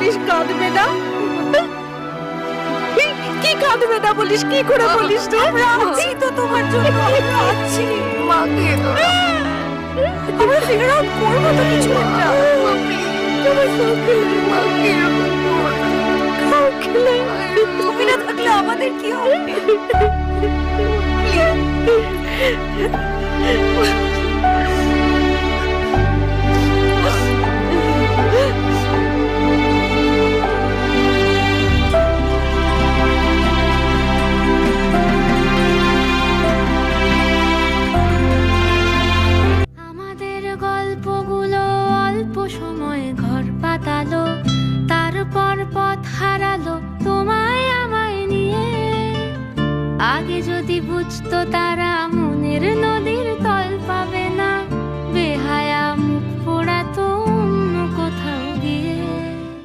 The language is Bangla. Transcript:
বলিস কাঁদবে না? কি কাঁদবে না বলিস, কি করে বলিস রে? আছি তো তোমার জন্য, আছি। মাকে আমরা ফিগার আউট করবো তো কিছু একটা। তুমি না থাকলে আমাদের কি হবে?